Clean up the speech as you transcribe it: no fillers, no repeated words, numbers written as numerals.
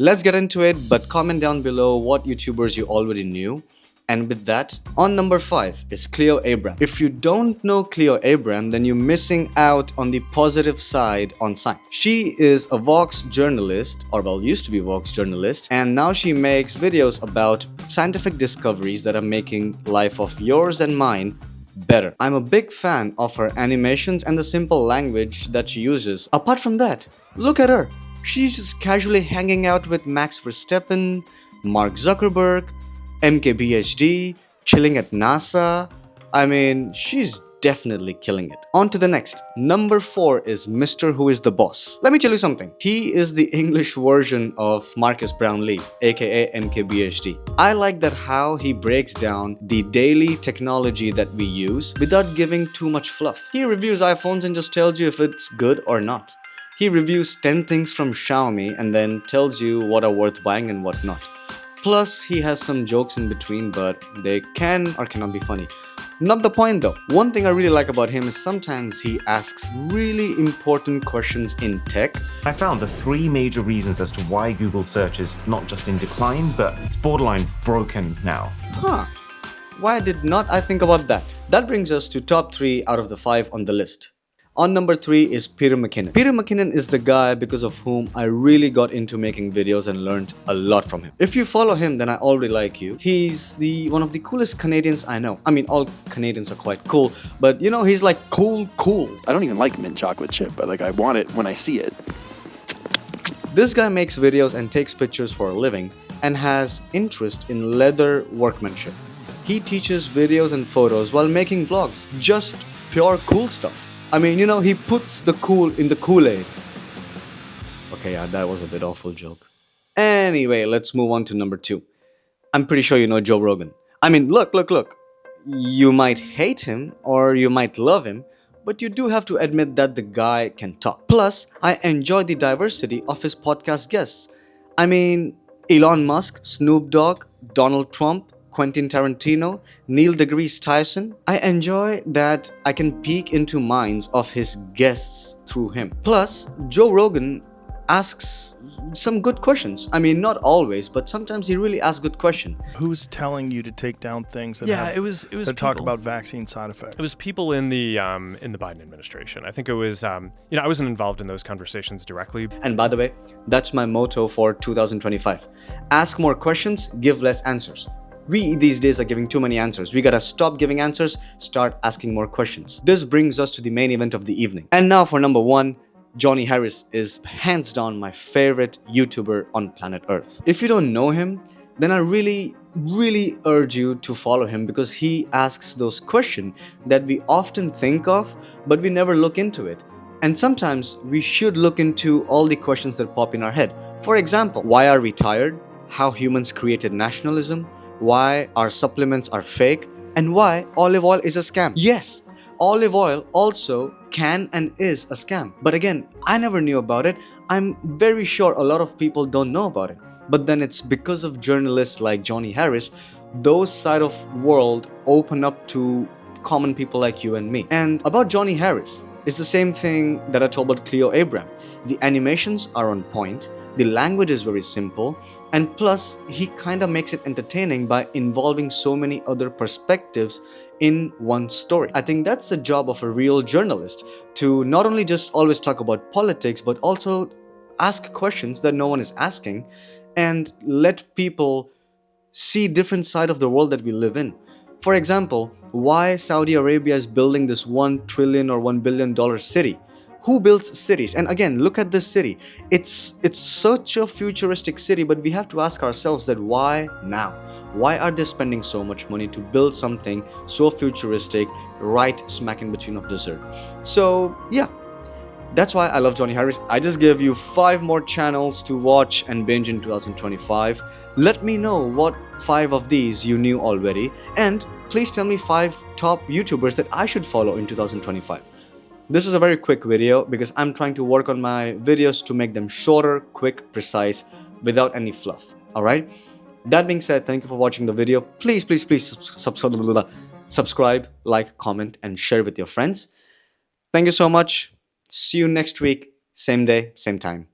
Let's get into it, but comment down below what YouTubers you already knew. And with that, on number 5 is Cleo Abram. If you don't know Cleo Abram, then you're missing out on the positive side on science. She is a Vox journalist, or well, used to be a Vox journalist, and now she makes videos about scientific discoveries that are making life of yours and mine better. I'm a big fan of her animations and the simple language that she uses. Apart from that, look at her. She's just casually hanging out with Max Verstappen, Mark Zuckerberg, MKBHD, chilling at NASA. I mean, she's definitely killing it. On to the next. Number 4 is Mr. Whoistheboss. Let me tell you something. He is the English version of Marcus Brownlee, aka MKBHD. I like that how he breaks down the daily technology that we use without giving too much fluff. He reviews iPhones and just tells you if it's good or not. He reviews 10 things from Xiaomi and then tells you what are worth buying and what not. Plus, he has some jokes in between, but they can or cannot be funny. Not the point though. One thing I really like about him is sometimes he asks really important questions in tech. I found the 3 major reasons as to why Google search is not just in decline, but it's borderline broken now. Why did not I think about that? That brings us to top 3 out of the 5 on the list. On number 3 is Peter Mckinnon. Peter Mckinnon is the guy because of whom I really got into making videos and learned a lot from him. If you follow him, then I already like you. He's one of the coolest Canadians I know. I mean, all Canadians are quite cool, but you know, he's like cool. I don't even like mint chocolate chip, but like I want it when I see it. This guy makes videos and takes pictures for a living and has interest in leather workmanship. He teaches videos and photos while making vlogs. Just pure cool stuff. I mean, you know, he puts the cool in the Kool-Aid. Okay, yeah, that was a bit awful joke. Anyway, let's move on to number 2. I'm pretty sure you know Joe Rogan. I mean, look. You might hate him or you might love him, but you do have to admit that the guy can talk. Plus, I enjoy the diversity of his podcast guests. I mean, Elon Musk, Snoop Dogg, Donald Trump, Quentin Tarantino, Neil deGrasse Tyson. I enjoy that I can peek into minds of his guests through him. Plus, Joe Rogan asks some good questions. I mean, not always, but sometimes he really asks good questions. Who's telling you to take down things that it was that talk about vaccine side effects? It was people in the Biden administration. I think it was I wasn't involved in those conversations directly. And by the way, that's my motto for 2025. Ask more questions, give less answers. We these days are giving too many answers. We gotta stop giving answers, start asking more questions. This brings us to the main event of the evening. And now for number 1, Johnny Harris is hands down my favorite YouTuber on planet Earth. If you don't know him, then I really urge you to follow him because he asks those questions that we often think of, but we never look into it. And sometimes we should look into all the questions that pop in our head. For example, why are we tired? How humans created nationalism? Why our supplements are fake, and why olive oil is a scam. Yes, olive oil also can and is a scam. But again, I never knew about it. I'm very sure a lot of people don't know about it. But then it's because of journalists like Johnny Harris, those side of world open up to common people like you and me. And about Johnny Harris, it's the same thing that I told about Cleo Abram. The animations are on point. The language is very simple, and plus he kind of makes it entertaining by involving so many other perspectives in one story. I think that's the job of a real journalist, to not only just always talk about politics, but also ask questions that no one is asking and let people see different side of the world that we live in. For example, why Saudi Arabia is building this $1 trillion or $1 billion city. Who builds cities? And again, look at this city. It's such a futuristic city, but we have to ask ourselves that why now? Why are they spending so much money to build something so futuristic right smack in between of desert? So yeah, that's why I love Johnny Harris. I just gave you 5 more channels to watch and binge in 2025. Let me know what 5 of these you knew already, and please tell me 5 top YouTubers that I should follow in 2025. This is a very quick video because I'm trying to work on my videos to make them shorter, quick, precise, without any fluff. Alright? That being said, thank you for watching the video. Please subscribe, like, comment, and share with your friends. Thank you so much. See you next week, same day, same time.